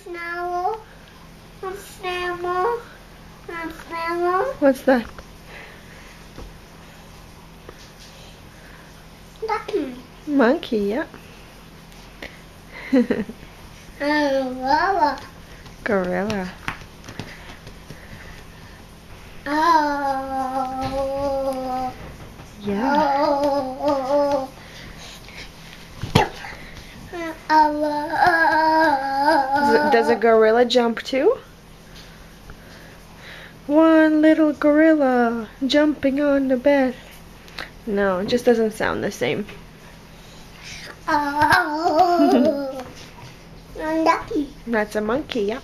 Snail. Snail. Snail. What's that? Monkey. Monkey, yeah. Gorilla. Gorilla. Oh. Yeah. Does a gorilla jump too? One little gorilla jumping on the bed. No, it just doesn't sound the same. Monkey. That's a monkey, yeah.